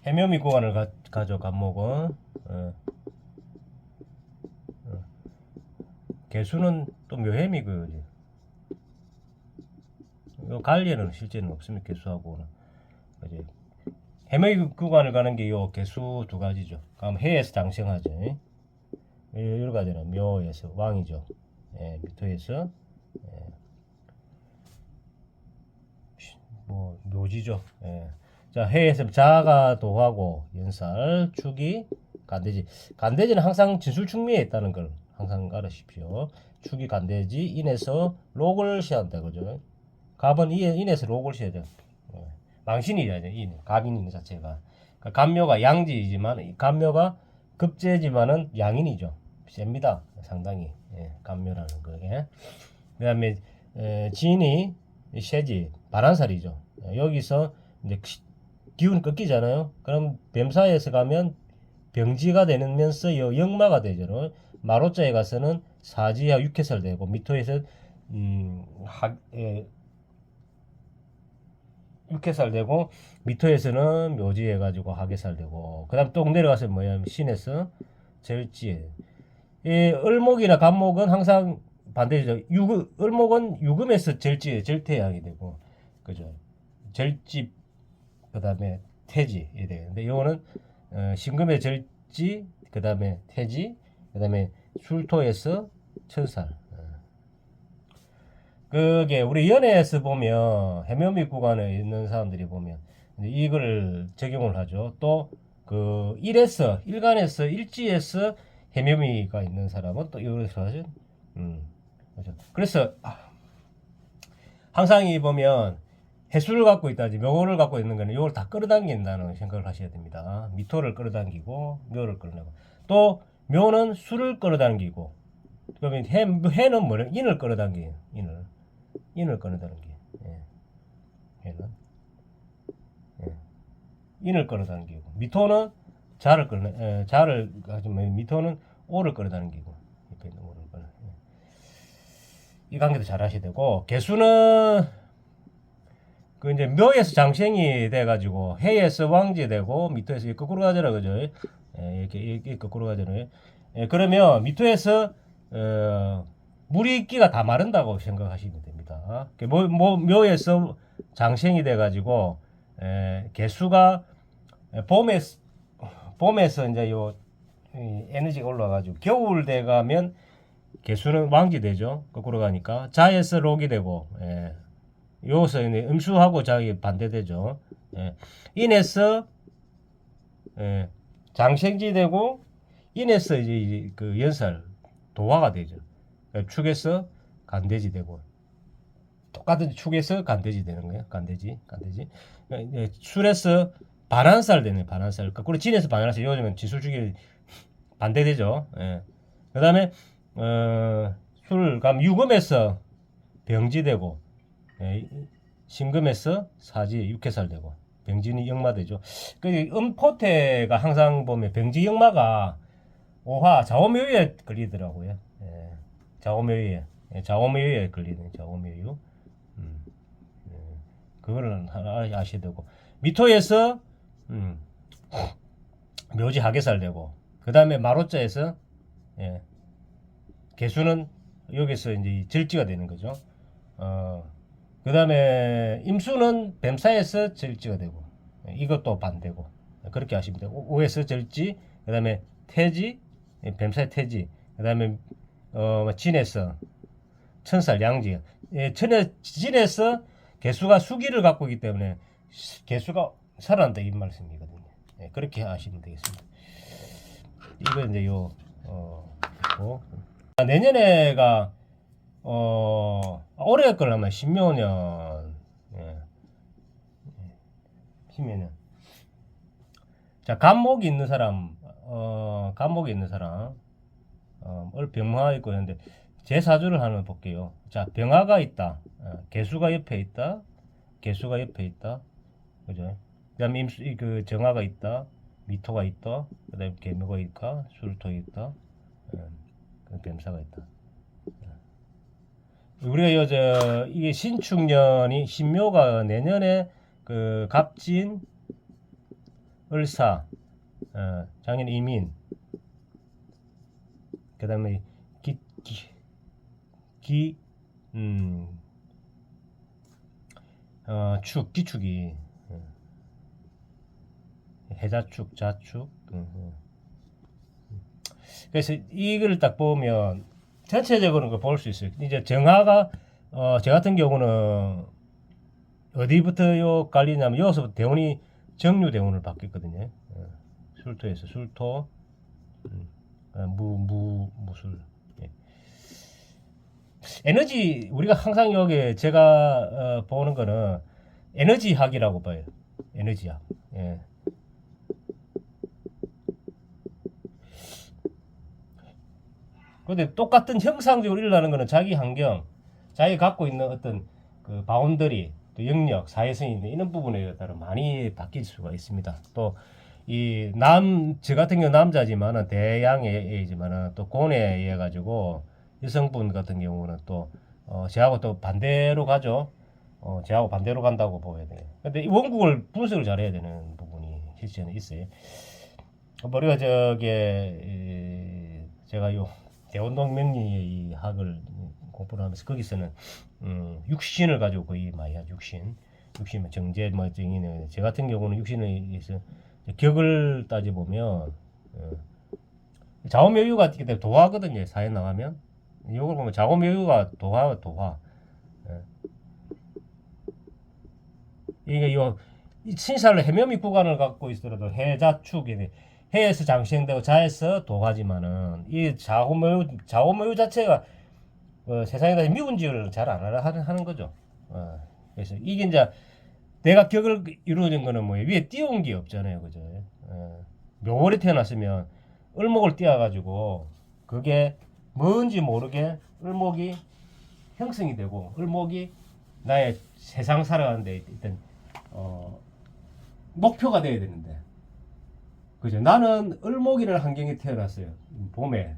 해묘미 구간을 가져 간목은 개수는 또 묘해미 그지. 요 관련은 실제는 없습니다. 개수하고는. 그지. 해묘미 구간을 가는 게 요 개수 두 가지죠. 그럼 해에서 장생하죠. 여러 가지는 묘에서 왕이죠. 예, 미토에서 뭐 묘지죠. 예. 자, 해에서 자가 도하고 연살, 축이 간대지. 간대지는 항상 진술충미에 있다는 걸 항상 알아십시오. 축이 간대지 인에서 록을 시한다 그죠? 갑은 인에서 록을 시야 돼. 예. 망신이죠. 인 갑인 자체가. 그러니까 간묘가 양지이지만 간묘가 급제지만은 양인이죠. 셉니다. 상당히. 예, 간묘라는 거게. 그다음에 진이 쇠지 반환살이죠. 여기서 이제 기운이 꺾이잖아요. 그럼 뱀사에서 가면 병지가 되면서 역마가 되죠. 마로자에 가서는 사지와 육해살 되고 미토에서 육해살 되고 미토에서는 묘지해 가지고 하계살 되고 그다음 또 내려가서 뭐야 신에서 절지. 이 을목이나 간목은 항상 반대죠. 을목은 유금에서 절지에 절태양이 되고 그죠. 절지 그다음에 태지이 되는데 요거는 신금의 절지 그다음에 태지 그다음에 술토에서 천살. 그게 우리 연애에서 보면 해묘미 구간에 있는 사람들이 보면 이걸 적용을 하죠. 또 그 일간에서 일지에서 해묘미가 있는 사람은 또 이것을 하죠. 그렇죠. 그래서 항상 이 보면 해수를 갖고 있다지 묘를 갖고 있는 거는 이걸 다 끌어당긴다는 생각을 하셔야 됩니다. 미토를 끌어당기고 묘를 끌어당기고 또 묘는 수를 끌어당기고 그러면 해는 뭐냐 인을 끌어당겨요. 인을 끌어당기. 예. 해는 예. 인을 끌어당기고 미토는 자를 가지면 미토는 오를 끌어당기고 이렇게 있는 오를 끌어. 예. 이 관계도 잘 하셔야 되고 개수는 그 이제 묘에서 장생이 돼가지고 해에서 왕지 되고 미토에서 거꾸로 가잖아 그죠? 예, 이렇게 거꾸로 가잖아요. 예, 그러면 미토에서 물이기가 다 마른다고 생각하시면 됩니다. 묘에서 장생이 돼가지고 개수가 봄에서 이제 요 에너지가 올라가지고 겨울 돼가면 개수는 왕지 되죠. 거꾸로 가니까 자에서 록이 되고 여기서 음수하고 자기 반대되죠. 인에서 장생지 되고 인에서 이제 그 연살 도화가 되죠. 축에서 간대지 되고 똑같은 축에서 간대지 되는 거예요. 간대지. 술에서 반환살 되네. 반환살. 거꾸로 진에서 반환살. 요즘은 지술축이 반대되죠. 그다음에 술 감 유금에서 병지되고 신금에서 사지 육해살 되고 병진이 역마되죠. 그 음포태가 항상 보면 병지 역마가 오화 좌오묘유에 걸리더라고요. 좌오묘유에 걸리는 좌오묘유. 그거를 하나 아셔야 되고 미토에서 묘지 하계살 되고 그 다음에 마로자에서 개수는 여기서 이제 절지가 되는 거죠. 그 다음에 임수는 뱀사에서 절지가 되고 이것도 반대고 그렇게 하시면 되고 오에서 절지 그 다음에 태지 뱀사의 태지 그 다음에 진에서 천살 양지 진에서 개수가 수기를 갖고 있기 때문에 개수가 살아난다 이 말씀이거든요. 그렇게 하시면 되겠습니다. 이거 이제 내년에가 올해 걸 아마 10묘년 10묘년 자 간목이 있는 사람 병화가 있고 있는데 제 사주를 하나 볼게요. 자 병화가 있다. 개수가 옆에 있다. 그죠? 그다음에 그 정화가 있다. 미토가 있다. 그다음에 개묘가 있다. 술토가 있다. 뱀사가 있다. 우리가 이게 신축년이 신묘가 내년에 그 갑진 을사, 작년 이민, 그 다음에 기, 기축이, 해자축, 자축. 그래서 이걸 딱 보면 전체적으로 볼 수 있어요. 이제 정화가 저 같은 경우는 어디부터 요 깔리냐면 여기서부터 대운이 정류 대운을 받겠거든요. 술토에서 술토, 무술. 예. 에너지 우리가 항상 여기 제가 보는 거는 에너지학이라고 봐요. 에너지학. 예. 근데 똑같은 형상적으로 일어나는 거는 자기 환경, 자기 갖고 있는 어떤 그 바운더리, 또 영역, 사회성이 이런 부분에 따라 많이 바뀔 수가 있습니다. 또 저 같은 경우 남자지만은 대양이지만은 또 고뇌에 의해 가지고 여성분 같은 경우는 또 저하고 또 반대로 가죠. 저하고 반대로 간다고 보여야 돼요. 근데 이 원국을 분석을 잘해야 되는 부분이 실제는 있어요. 우리가 제가 요 대원동 명리의 이 학을 공부를 하면서 거기서는 육신을 가지고 거의 많이 하죠. 육신 정제 뭐 정의는 제 같은 경우는 육신에서 격을 따져 보면 좌우묘유가 있기 때문에 도화거든요. 사회 나가면 이걸 보면 좌우묘유가 도화. 이게 요 신살로 해묘미 구간을 갖고 있더라도 해자축이 해에서 장생되고 자에서 도화지만은 이 좌우묘유 자체가 세상에다 미운지를 잘 안 하는 거죠. 그래서 이게 이제 내가 격을 이루어진 거는 뭐 위에 띄운 게 없잖아요, 그죠? 묘월에 태어났으면 을목을 띄어가지고 그게 뭔지 모르게 을목이 형성이 되고 을목이 나의 세상 살아가는데 있던 목표가 돼야 되는데, 그죠? 나는 을목이라는 환경에 태어났어요. 봄에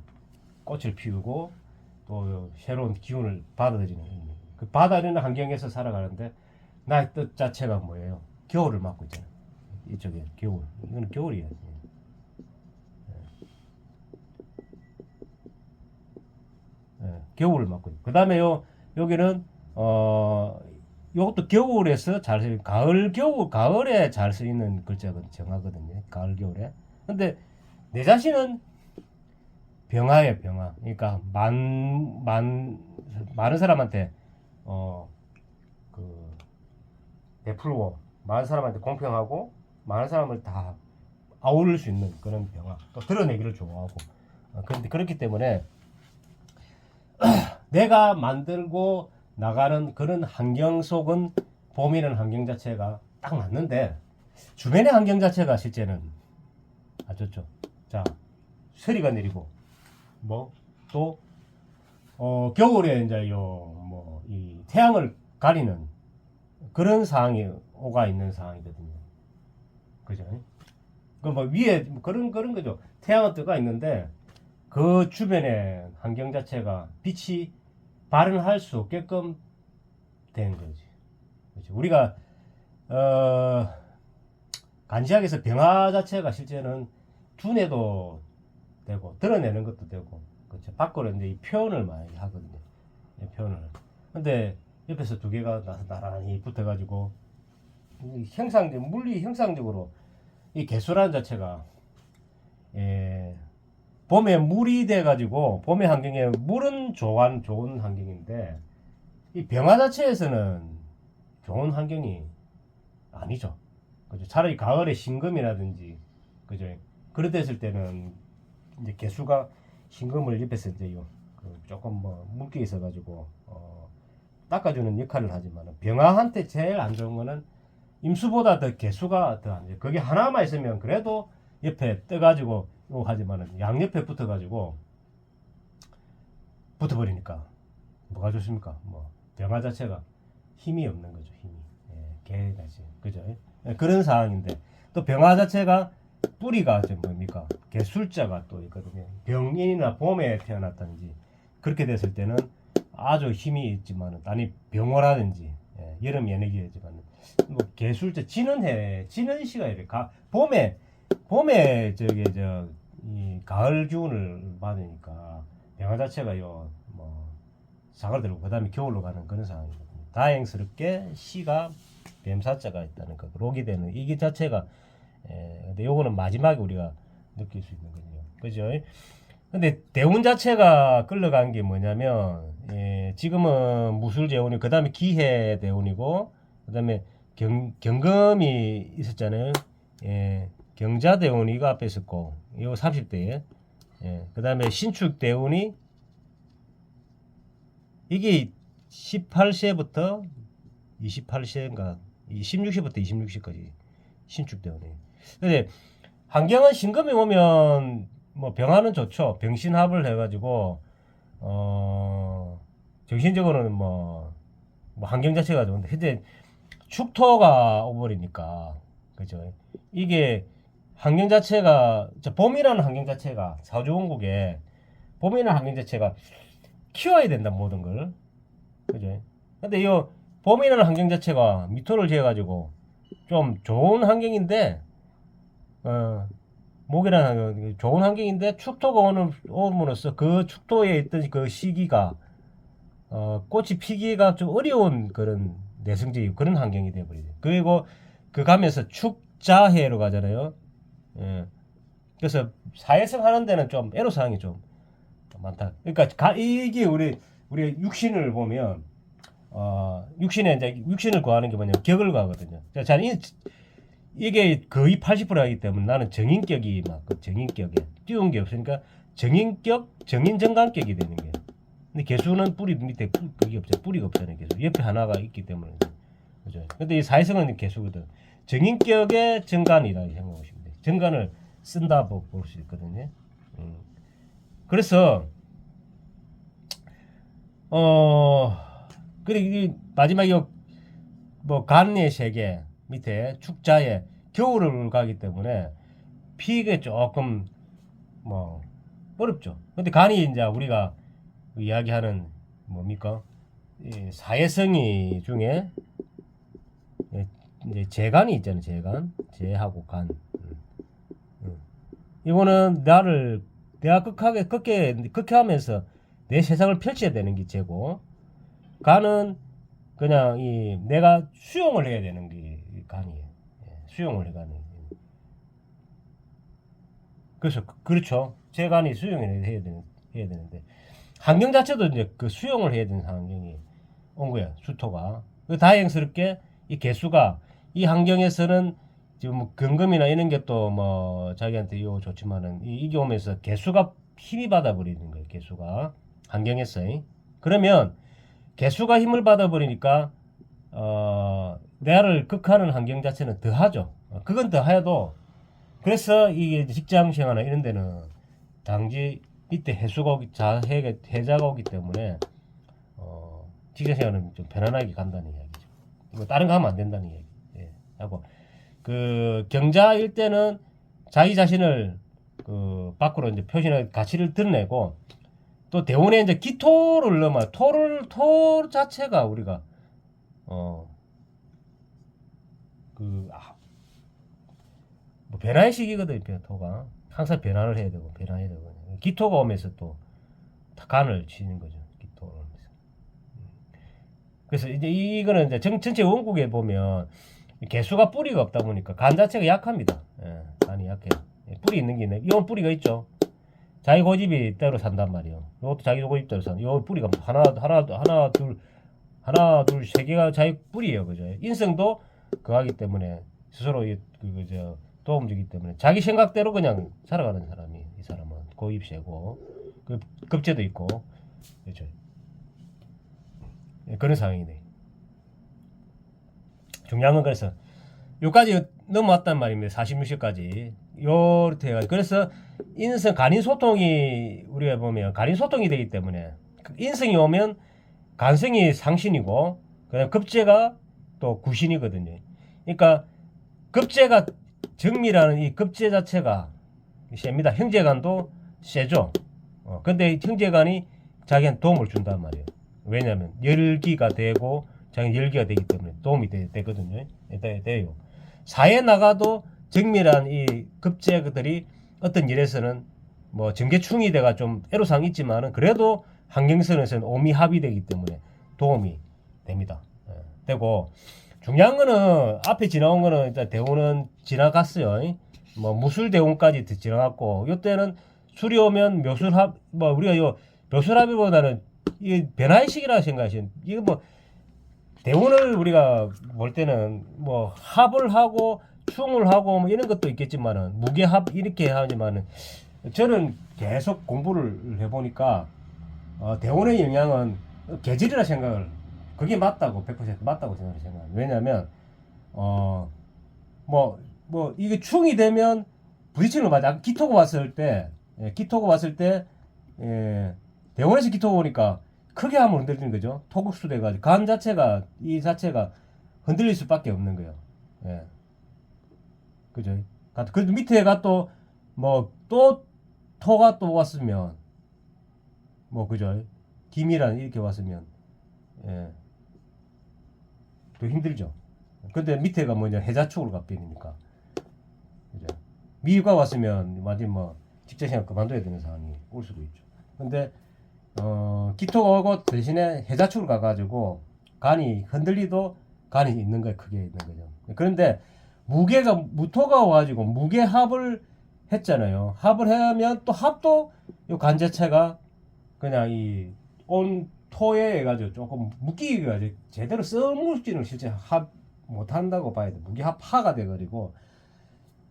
꽃을 피우고 또 새로운 기운을 받아들이는 그 받아들이는 환경에서 살아가는데 나의 뜻 자체가 뭐예요? 겨울을 맞고 있잖아요. 이쪽에 겨울. 이거는 겨울이에요. 겨울을 맞고 있고. 그 다음에 여기는 요것도 겨울에서 잘 쓰이는 가을에 잘 쓰이는 글자가 정하거든요. 가을 겨울에. 근데 내 자신은 병화예요, 병화. 그러니까 많은 사람한테 베풀고 많은 사람한테 공평하고 많은 사람을 다 아우를 수 있는 그런 병화. 또 드러내기를 좋아하고. 그런데 그렇기 때문에 내가 만들고 나가는 그런 환경 속은 봄이라는 환경 자체가 딱 맞는데 주변의 환경 자체가 실제는 안 좋죠. 자, 서리가 내리고 뭐 또 겨울에 이제 이 태양을 가리는 그런 상황이 오가 있는 상황이거든요. 그죠? 그 뭐 위에 그런 거죠. 태양은 뜨가 있는데 그 주변의 환경 자체가 빛이 발현할 수 없게끔 된 거지. 그렇죠? 우리가 간지학에서 병화 자체가 실제는 두뇌도 되고 드러내는 것도 되고, 그렇죠? 밖으로 이제 이 표현을 많이 하거든요. 표현을. 근데 옆에서 두 개가 나란히 붙어가지고 물리 형상적으로 이 개수라는 자체가 봄에 물이 돼가지고 봄의 환경에 물은 좋은 환경인데 이 병화 자체에서는 좋은 환경이 아니죠. 그죠? 차라리 가을에 신금이라든지, 그죠? 그랬을 때는 이제 개수가 신금을 옆에서 이제 조금 뭐 물기 있어가지고 닦아주는 역할을 하지만 병화한테 제일 안 좋은 거는 임수보다 더 개수가 더 안 좋아요. 그게 하나만 있으면 그래도 옆에 떠가지고 하지만은 양옆에 붙어가지고 붙어버리니까 뭐가 좋습니까? 뭐 병화 자체가 힘이 없는 거죠. 힘이 개다지, 그죠? 그런 상황인데 또 병화 자체가 뿌리가 뭡니까? 개술자가 또 있거든요. 병인이나 봄에 태어났다든지 그렇게 됐을 때는 아주 힘이 있지만은, 아니 병호라든지 여름 연예기지만 뭐 개술자 지는 시가 이래 봄에 봄에 이 가을 기운을 받으니까 병화 자체가 뭐 사그라들고 그다음에 겨울로 가는 그런 상황이거든요. 다행스럽게 시가 뱀사자가 있다는 거, 록이 되는 이게 자체가 근데 요거는 마지막에 우리가 느낄 수 있는 거죠. 그죠? 근데 대운 자체가 끌려간 게 뭐냐면 지금은 무술재운이 그다음에 기해 대운이고 그다음에 경금이 있었잖아요. 경자대운이 이거 앞에 있었고 이거 30대에 그다음에 신축대운이 이게 18세부터 28세인가 16세부터 26세까지 신축대운이. 근데 환경은 신금이 오면 뭐 병화는 좋죠. 병신합을 해가지고 정신적으로는 뭐 환경 자체가 좋은데 현재 축토가 오버리니까 그죠. 이게 환경 자체가 봄이라는 환경 자체가 사주원국에 봄이라는 환경 자체가 키워야 된다 모든 걸 그죠. 근데 이 봄이라는 환경 자체가 미토를 지어가지고 좀 좋은 환경인데 목이라는 환경 좋은 환경인데 축토가 오므로써 그 축토에 있던 그 시기가 꽃이 피기가 좀 어려운 그런 내성적인 그런 환경이 되어버리죠. 그리고 그 가면서 축자해로 가잖아요. 그래서 사회성 하는 데는 좀 애로사항이 좀 많다. 그러니까 이게 우리 육신을 보면 육신에 이제 육신을 구하는 게 뭐냐면 격을 구하거든요. 자, 이게 거의 80% 하기 때문에 나는 정인격이 막 그 정인격에 띄운 게 없으니까 정인격, 정인정강격이 되는 게. 근데 개수는 뿌리 밑에 그게 없잖아요. 뿌리가 없잖아요. 개수 옆에 하나가 있기 때문에 그죠. 근데 이 사회성은 개수거든. 정인격의 정간이라고 생각하시면 돼요. 정간을 쓴다 볼 수 있거든요. 그래서 그리고 마지막에 뭐 간의 세계 밑에 축자에 겨울을 가기 때문에 피가 조금 뭐 어렵죠. 근데 간이 이제 우리가 이야기하는 뭡니까? 이 사회성이 중에 이제 재간이 있잖아요. 재간, 재하고 간. 이거는 내가 극해하면서 내 세상을 펼쳐야 되는 게 재고, 간은 그냥 내가 수용을 해야 되는 게 간이에요. 수용을 해가는. 그래서 그렇죠. 재간이 수용을 해야 되는데 환경 자체도 이제 그 수용을 해야 되는 환경이 온 거야. 수토가. 다행스럽게 이 개수가 이 환경에서는 지금 뭐 근금이나 이런 게 또 뭐 자기한테 요 좋지만은 이게 오면서 개수가 힘이 받아버리는 거예요. 개수가 환경에서. 그러면 개수가 힘을 받아버리니까 내를 극하는 환경 자체는 더하죠. 그건 더해도 그래서 이게 직장 생활이나 이런 데는 당지 이때 해수가 해자가 오기 때문에 직장 생활은 좀 편안하게 간다는 이야기죠. 이거 다른 거 하면 안 된다는 이야기. 하고 그 경자일 때는 자기 자신을 그 밖으로 이제 표시나 가치를 드러내고 또 대운에 이제 기토를 넣으면 토 자체가 우리가 뭐 변화의 시기거든요. 토가 항상 변화를 해야 되고 변화해야 되고 기토가 오면서 또 간을 치는 거죠. 기토를 오면서. 그래서 이제 이거는 이제 전체 원국에 보면 개수가 뿌리가 없다 보니까 간 자체가 약합니다. 간이 약해요. 뿌리 있는 게 있네. 이건 뿌리가 있죠. 자기 고집이 때로 산단 말이에요. 이것도 자기 고집대로 산. 이 뿌리가 하나, 둘, 세 개가 자기 뿌리예요. 그죠? 인성도 그하기 때문에 스스로 도움 주기 때문에 자기 생각대로 그냥 살아가는 사람이 이 사람은 고입 세고 그 급제도 있고 그렇죠. 그런 상황이네. 중요한 건 그래서 요까지 넘어왔단 말입니다. 46시까지 요렇게 해가지고 그래서 인성 간인소통이 우리가 보면 간인소통이 되기 때문에 인성이 오면 간성이 상신이고 그다음 급제가 또 구신이거든요. 그러니까 급제가 정미라는 이 급제 자체가 셉니다. 형제간도 세죠. 근데 형제간이 자기한테 도움을 준단 말이에요. 왜냐하면 열기가 되고 자기 열기가 되기 때문에 도움이 되거든요. 돼요. 사회 나가도 정밀한 이 급제들이 어떤 일에서는 뭐 전개충이 돼가 좀 애로사항이 있지만은 그래도 환경선에서는 오미합이 되기 때문에 도움이 됩니다. 예, 되고 중요한 거는 앞에 지나온 거는 일단 대운은 지나갔어요. 뭐 무술 대운까지 지나갔고 이때는 술이 오면 묘술합 뭐 우리가 요 묘술합이보다는 이 변화의식이라고 생각하시면 이거 뭐 대운을 우리가 볼 때는 뭐 합을 하고 충을 하고 뭐 이런 것도 있겠지만은 무게합 이렇게 하지만은 저는 계속 공부를 해보니까 대운의 영향은 계질이라 생각을 그게 맞다고 100% 맞다고 생각해요. 왜냐하면 뭐 이게 충이 되면 부딪히는 거 맞아. 기토가 왔을 때 대원에서 기토가 오니까 크게 하면 흔들리는 거죠. 토국수 돼가지고 간 자체가 이 자체가 흔들릴 수밖에 없는 거예요. 예. 그죠? 그 밑에가 또 뭐 또 토가 또 왔으면 뭐 그죠? 김이란 이렇게 왔으면 예. 더 힘들죠. 근데 밑에가 뭐냐 해자축으로 갚이니까 그죠? 미가 왔으면 완전 뭐 직장 생활 그만둬야 되는 상황이 올 수도 있죠. 근데 기토가 오고 대신에 해자축으로 가가지고 간이 흔들리도 간이 있는 거에 크게 있는 거죠. 그런데 무게가 무토가 와가지고 무게합을 했잖아요. 합을 하면 또 합도 이 간 자체가 그냥 이 온 토에 해가지고 조금 묶이게 가지고 제대로 써물지는 실제 합 못한다고 봐야 돼. 무게합하가 돼가지고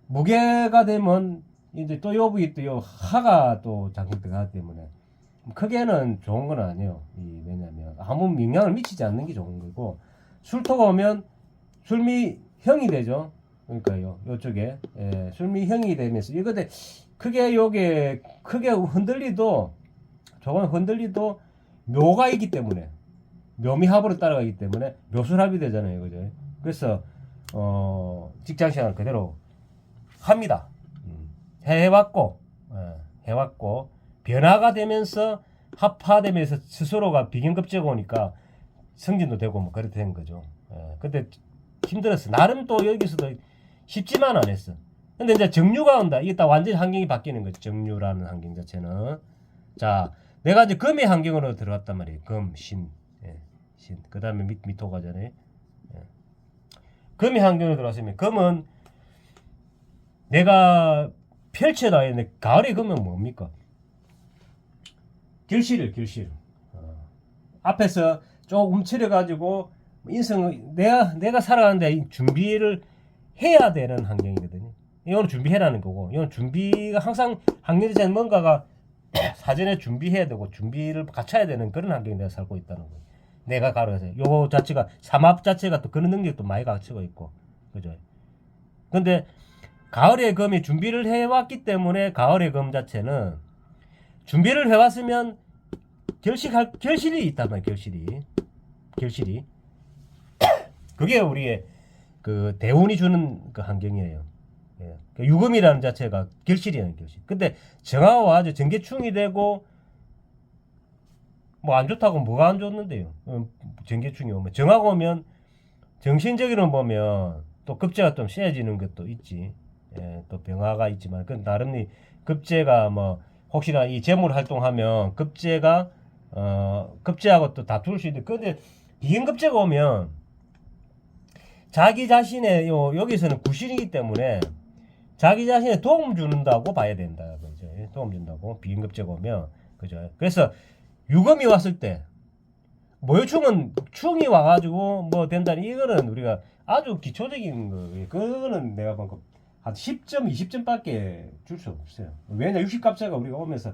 무게가 되면 이제 또 여부이 또 요 하가 또 장식되기 때문에 크게는 좋은 건 아니에요. 왜냐면 아무 영향을 미치지 않는 게 좋은 거고 술토가 오면 술미형이 되죠. 그러니까요. 요쪽에 술미형이 되면서 이거데 크게 요게 크게 흔들리도 조금 흔들리도 묘가 있기 때문에 묘미합으로 따라가기 때문에 묘술합이 되잖아요. 그죠? 그래서 직장생활 그대로 합니다. 해왔고 변화가 되면서 합화되면서 스스로가 비견급제가 오니까 승진도 되고 뭐 그렇게 된 거죠. 근데 힘들었어. 나름 또 여기서도 쉽지만 않았어. 근데 이제 정류가 온다. 이게 딱 완전히 환경이 바뀌는 거죠. 정류라는 환경 자체는. 자, 내가 이제 금의 환경으로 들어갔단 말이에요. 금, 신, 신. 그 다음에 미토 가잖아요. 금의 환경으로 들어갔으면 금은 내가 펼쳐놔야 되는데 가을에 금은 뭡니까? 결실. 앞에서 조금 움츠려가지고 인생을 내가 살아가는데 준비를 해야 되는 환경이거든요. 이거는 준비해라는 거고, 이건 준비가 항상 환경에서는 뭔가가 사전에 준비해야 되고 준비를 갖춰야 되는 그런 환경에 내가 살고 있다는 거예요. 내가 가르쳐서 요거 자체가 삼합 자체가 또 그런 능력도 많이 갖추고 있고, 그죠? 근데 가을의 금이 준비를 해왔기 때문에 가을의 금 자체는 준비를 해왔으면 결실이 있단 말이에요. 결실이 그게 우리의 그 대운이 주는 그 환경이에요. 그 유금이라는 자체가 결실이에요. 결실. 근데 정화가 와서 전개충이 되고 뭐 안 좋다고 뭐가 안 좋는데요. 전개충이 오면 정화가 오면 정신적으로 보면 또 급제가 좀 세져지는 것도 있지. 또 병화가 있지만 그 나름 급제가 뭐 혹시나 이 재물 활동하면 급제가 급제하고 또 다툴 수 있는데 근데 비인급제가 오면 자기 자신의 여기서는 구신이기 때문에 자기 자신에 도움 준다고 봐야 된다. 그죠? 도움 준다고 비인급제가 오면 그죠? 그래서 유금이 왔을 때 모유충은 충이 와가지고 뭐 된다니 이거는 우리가 아주 기초적인 거 그거는 내가 본 거 한 10점 20점밖에 줄 수 없어요. 왜냐 60갑자가 우리가 오면서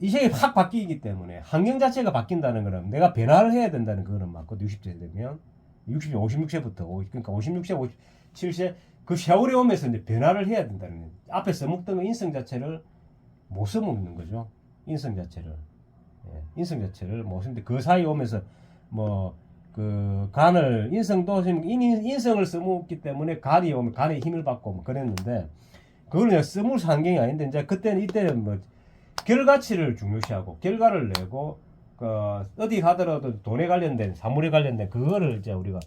이sek이 확 바뀌기 때문에 환경 자체가 바뀐다는 거는 내가 변화를 해야 된다는 거는 맞고 60세 되면 60세 56세부터 그러니까 56세 57세 그 세월이 오면서 이제 변화를 해야 된다는 거예요. 앞에 써먹던 인성 자체를 못 써먹는 거죠. 인성 자체를 못 쓰는데 그 사이에 오면서 뭐 그 간을 인성도 인성을 써먹기 때문에 간이 오면 간의 힘을 받고 뭐 그랬는데 그걸 그냥 써먹을 환경이 아닌데 이제 이때는 뭐 결과치를 중요시하고 결과를 내고 어디 가더라도 돈에 관련된 사물에 관련된 그거를 이제 우리가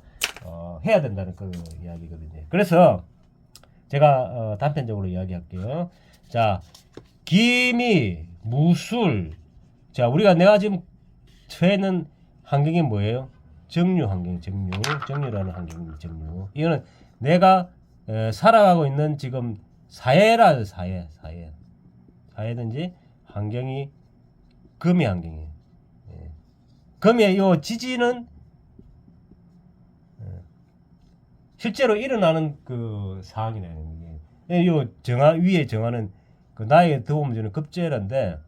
해야 된다는 그 이야기거든요. 그래서 제가 단편적으로 이야기할게요. 자, 기미, 무술. 자, 내가 지금 처해는 환경이 뭐예요? 정류 환경, 정류라는 환경입니다. 정류. 이거는 내가 살아가고 있는 지금 사회든지 환경이 금의 환경이에요. 예. 금의 요 지진은 실제로 일어나는 그 상황이네요. 요 위에 정하는 그 나의 도움 주는 급제란데,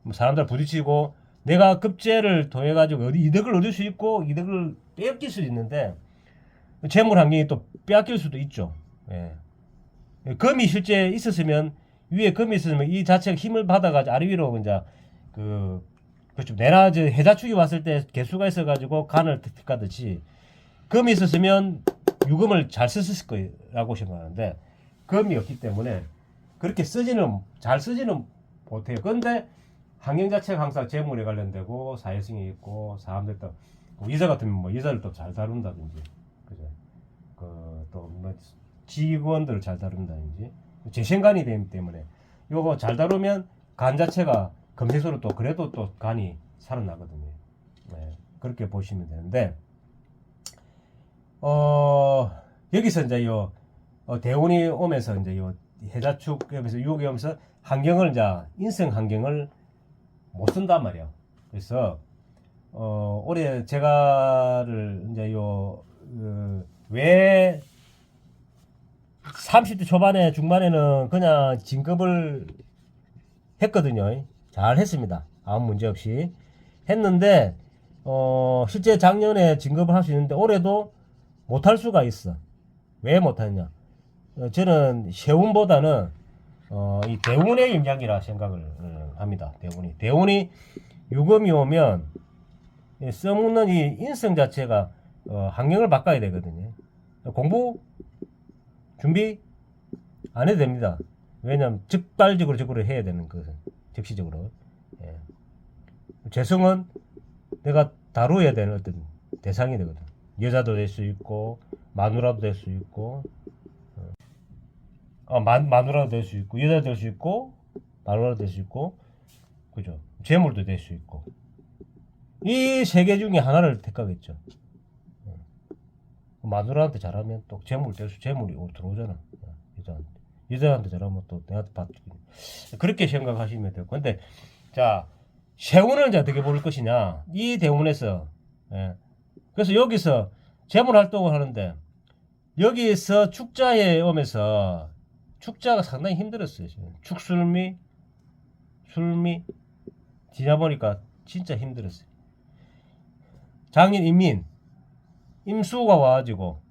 뭐 사람들 부딪히고 내가 급제를 통해 가지고 어디 이득을 얻을 수 있고 이득을 빼앗길 수도 있는데 재물 환경이 또 빼앗길 수도 있죠. 예. 금이 실제 있었으면 위에 금이 있었으면 이 자체가 힘을 받아가지고 아래 위로 이제 그렇죠. 내나 저 해자축이 왔을 때 개수가 있어가지고 간을 택하듯이 금이 있었으면 유금을 잘 썼을 거라고 생각하는데 금이 없기 때문에 그렇게 잘 쓰지는 못해요. 그런데 환경 자체가 항상 재물에 관련되고 사회성이 있고 사람들 또 이사 같으면 뭐 이사를 또 잘 다룬다든지 그죠. 그또뭐 직원들을 잘 다룬다든지 재생간이 되기 때문에 요거 잘 다루면 간 자체가 검색소로 또 그래도 또 간이 살아나거든요. 네, 그렇게 보시면 되는데 여기서 이제 대운이 오면서 이제 해자축 옆에서 유혹이 오면서 환경을 이제 인성 환경을 못 쓴단 말이야. 그래서 올해 제가를 이제 왜 30대 초반에 중반에는 그냥 진급을 했거든요. 잘 했습니다. 아무 문제 없이 했는데 실제 작년에 진급을 할 수 있는데 올해도 못할 수가 있어. 왜 못하느냐? 저는 세운보다는 이 대운의 영향이라 생각을 합니다. 대운이 유금이 오면 써먹는 이 인성 자체가 환경을 바꿔야 되거든요. 공부 준비 안 해도 됩니다. 왜냐하면 즉발적으로 저거를 해야 되는 것은 즉시적으로. 예. 재성은 내가 다루어야 되는 어떤 대상이 되거든. 여자도 될 수 있고 마누라도 될 수 있고 마누라도 될 수 있고 여자도 될 수 있고 마누라도 될 수 있고 그죠. 재물도 될 수 있고 이 세 개 중에 하나를 택하겠죠. 마누라한테 잘하면 또 재물이 들어오잖아. 여자한테 잘하면 또 내한테 받기. 그렇게 생각하시면 될 건데, 자, 세운을 이제 어떻게 볼 것이냐. 이 대운에서, 예. 그래서 여기서 재물 활동을 하는데, 여기서 축자에 오면서, 축자가 상당히 힘들었어요. 지금. 축술미, 술미, 지나 보니까 진짜 힘들었어요. 장인 인민, 임수가 와가지고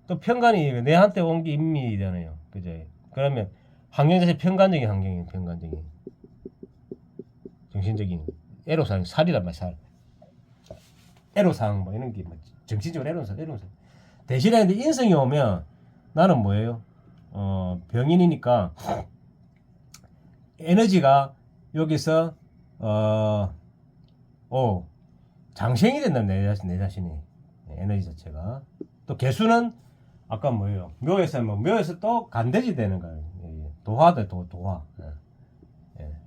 또 편간이 내한테 온 게 인민이잖아요. 그죠? 그러면 환경 자체 편간적인 환경이에요. 편간적인 정신적인 애로사항 살이란 말이야. 살 애로사항 뭐 이런 게 뭐 정신적으로 애로사항 대신에 인성이 오면 나는 뭐예요? 병인이니까 에너지가 여기서 장생이 된다. 내 자신이 에너지 자체가. 또 개수는 아까 뭐예요? 묘에서 또 간대지 되는 거예요. 도화다. 도화.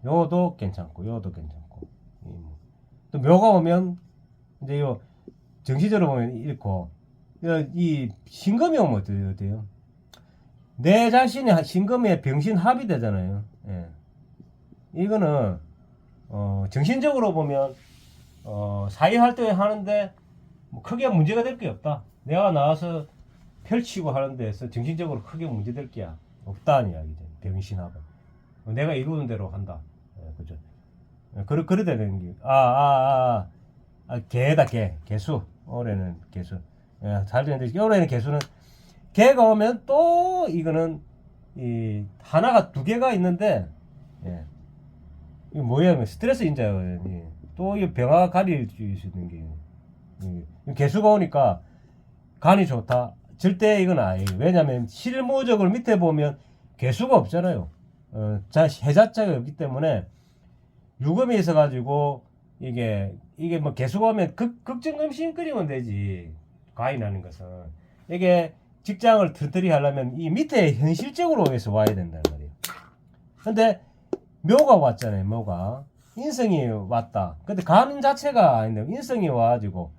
요도 괜찮고 요도 괜찮고. 또 묘가 오면 이제 정시적으로 보면 잃고 이 신금이 오면 어때요? 내 자신이 신금에 병신합이 되잖아요. 이거는 정신적으로 보면 사회 활동을 하는데 뭐 크게 문제가 될 게 없다. 내가 나와서 펼치고 하는 데서 정신적으로 크게 문제될 게 없다는 이야기죠. 병신하고 내가 이루는 대로 한다. 그죠? 그래 되는 게 개다. 개수. 올해는 개수. 잘 되는데 올해는 개수는 개가 오면 또 이거는 이 하나가 두 개가 있는데 이거 뭐야? 스트레스 인자거든요. 또 이 병화 가릴 수 있는 게 개수가 오니까 간이 좋다. 절대 이건 아니에요. 왜냐면 실무적으로 밑에 보면 개수가 없잖아요. 해자자가 없기 때문에 유금이 있어가지고 이게 뭐 개수가 오면 극정금신 끓이면 되지. 과이 나는 것은 이게 직장을 튼튼히 하려면 이 밑에 현실적으로 해서 와야 된다는 말이에요. 근데 묘가 왔잖아요. 묘가 인성이 왔다. 근데 가는 자체가 아닌데 인성이 와가지고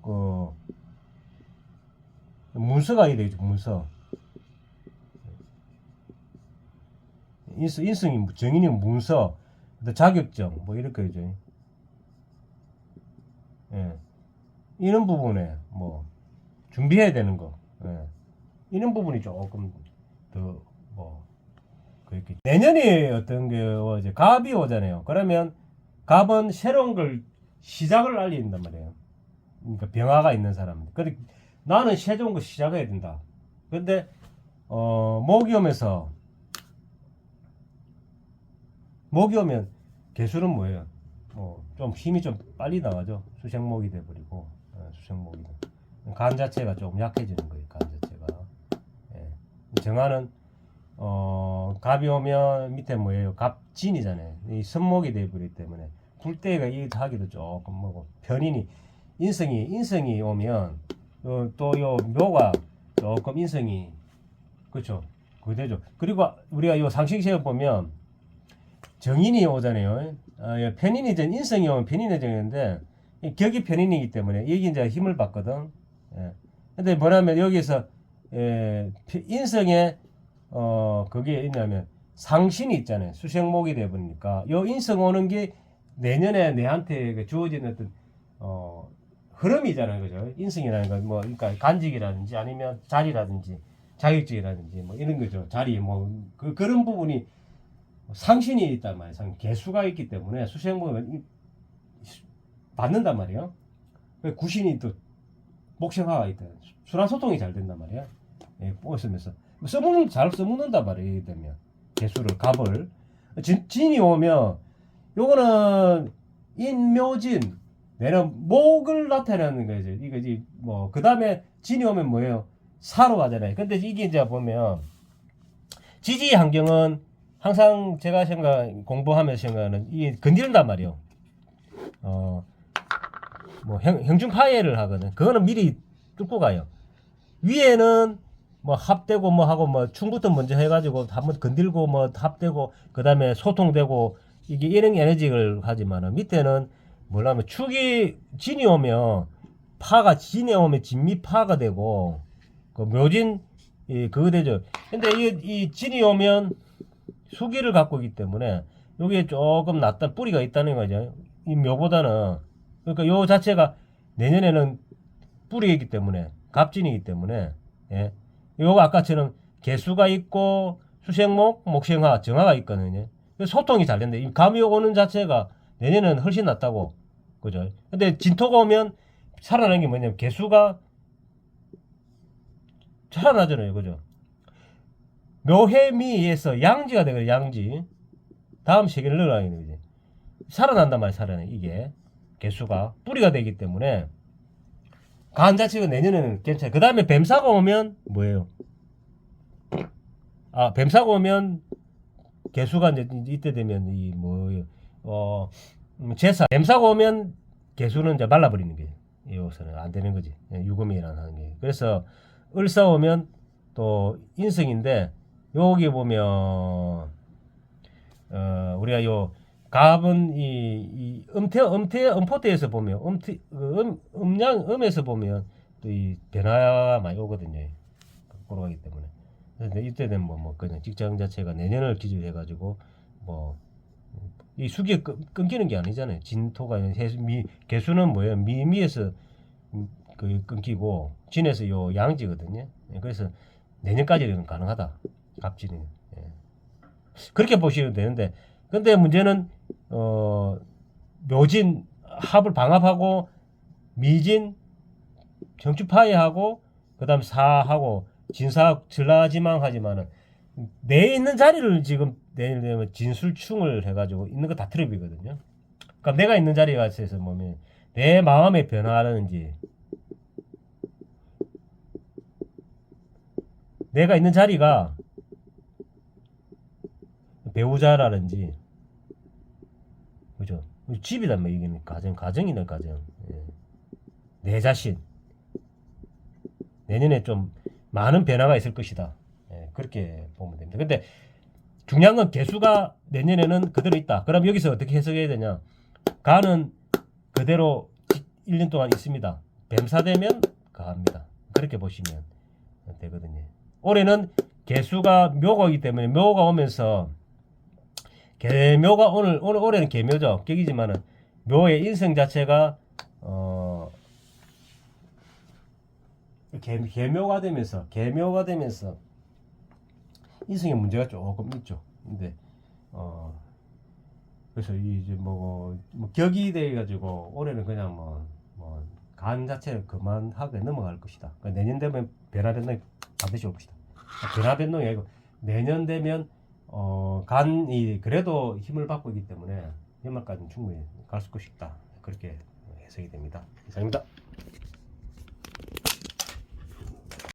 그 문서가 이래 되죠. 문서. 인성이 정인이 문서, 자격증 뭐 이렇게 되죠. 예. 이런 부분에 뭐 준비해야 되는 거. 예. 이런 부분이 조금 더 뭐 그렇게 내년에 어떤 게 이제 갑이 오잖아요. 그러면 갑은 새로운 걸 시작을 알린단 말이에요. 그러니까 병화가 있는 사람. 그래 나는 새로운 거 시작해야 된다. 근데 목이 오면서 목이 오면 개수는 뭐예요? 좀 힘이 좀 빨리 나가죠. 수생목이 돼버리고 수생목이 간 자체가 좀 약해지는 거예요. 간 자체가. 예. 정화는 갑이 오면 밑에 뭐예요? 갑진이잖아요. 이 선목이 돼버리기 때문에 불때가 이 하기도 조금 뭐고 편인이 인성이 오면 또 요 묘가 조금 인성이 그렇죠. 그대죠. 그리고 우리가 요 상식시험 보면 정인이 오잖아요. 편인이 전 인성이 오면 편인이 정인데 격이 편인이기 때문에 여기 이제 힘을 받거든. 예. 근데 뭐냐면 여기서 인성에 그게 있냐면 상신이 있잖아요. 수생목이 돼 버리니까 요 인성 오는 게 내년에 내한테 주어지는 어떤 흐름이잖아요. 그죠? 인성이라는 건 뭐 그러니까 간직이라든지 아니면 자리라든지 자격증이라든지 뭐 이런 거죠. 자리 뭐 그런 부분이 상신이 있단 말이에요. 개수가 있기 때문에 수생목은 받는단 말이에요. 구신이 또 목생화가 있다. 순환 소통이 잘 된단 말이에요. 예, 쓰면서 잘 써먹는단 말이에요. 예를 들면 개수를 갑을 진이 오면 요거는 인묘진 내는 목을 나타내는 거죠. 이거지 뭐 그 다음에 진이 오면 뭐예요? 사로 가잖아요. 근데 이게 이제 보면 지지 환경은 항상 제가 공부하면서 생각하는 이게 건드린단 말이에요. 뭐 형중 파해를 하거든. 그거는 미리 뚫고 가요. 위에는 뭐 합되고 뭐 하고 뭐 충부터 먼저 해가지고 한번 건들고 뭐 합되고 그 다음에 소통되고 이게 이런 에너지를 하지만은 밑에는 뭐냐면 축이 진이 오면 파가 진에 오면 진미파가 되고 그 묘진 그거 되죠. 근데 이 진이 오면 수기를 갖고 있기 때문에 여기에 조금 낫다 뿌리가 있다는 거죠. 이 묘보다는 그러니까 요 자체가 내년에는 뿌리이기 때문에 갑진이기 때문에 예. 요거 아까처럼 개수가 있고 수생목, 목생화, 정화가 있거든요. 소통이 잘 된다. 이 감이 오는 자체가 내년에는 훨씬 낫다고 그죠. 근데 진토가 오면 살아나는 게 뭐냐면 개수가 살아나잖아요. 그죠. 묘해미에서 양지가 되거든요. 양지. 다음 세계를 넣어가야 되지. 살아난단 말이야. 살아나 이게 개수가 뿌리가 되기 때문에 간 자체가 내년에는 괜찮아요. 그 다음에 뱀사가 오면 뭐예요? 뱀사가 오면 개수가 이제 이때 되면 이 뭐예요? 제사 뱀사가 오면 개수는 이제 말라버리는 게 이것은 안 되는 거지. 유금이라는 게. 그래서 을사 오면 또 인성인데 여기 보면 우리가 요 갑은 이 음포대에서 보면 음에서 보면 또 이 변화가 많이 오거든요. 거꾸로 가기 때문에. 근데 이때 되면 뭐 그냥 직장 자체가 내년을 기준으로 해가지고 뭐 이 수기 끊기는 게 아니잖아요. 진토가 개수는 뭐예요? 미에서 그 끊기고 진에서 요 양지거든요. 그래서 내년까지는 가능하다. 갑진이. 예. 그렇게 보시면 되는데 근데 문제는 묘진 합을 방합하고 미진 정축 파해하고 그다음 사하고 진사 전라지망 하지만은 내 있는 자리를 지금 내려면 진술충을 해가지고 있는 거 다 트랩이거든요. 그러니까 내가 있는 자리에 가서 보면 내 마음의 변화라든지 내가 있는 자리가 배우자라든지 그죠? 집이란 말 이게 가정이네 가정. 예. 내 자신 내년에 좀 많은 변화가 있을 것이다. 예, 그렇게 보면 됩니다. 근데 중요한 건 개수가 내년에는 그대로 있다. 그럼 여기서 어떻게 해석해야 되냐? 간은 그대로 1년 동안 있습니다. 뱀사되면 가합니다. 그렇게 보시면 되거든요. 올해는 개수가 묘거이기 때문에 묘가 오면서 개묘가 올해는 개묘죠. 격이지만은 묘의 인성 자체가 개묘가 되면서 인성에 문제가 조금 있죠. 근데 그래서 이제 뭐 격이 돼 가지고 올해는 그냥 간 자체를 그만하게 넘어갈 것이다. 그러니까 내년 되면 변화 변동이 반드시 올 것이다. 변화 변동이 아니고 내년 되면 간이 그래도 힘을 받고 있기 때문에 연말까지는 충분히 갈 수 있다. 그렇게 해석이 됩니다. 이상입니다.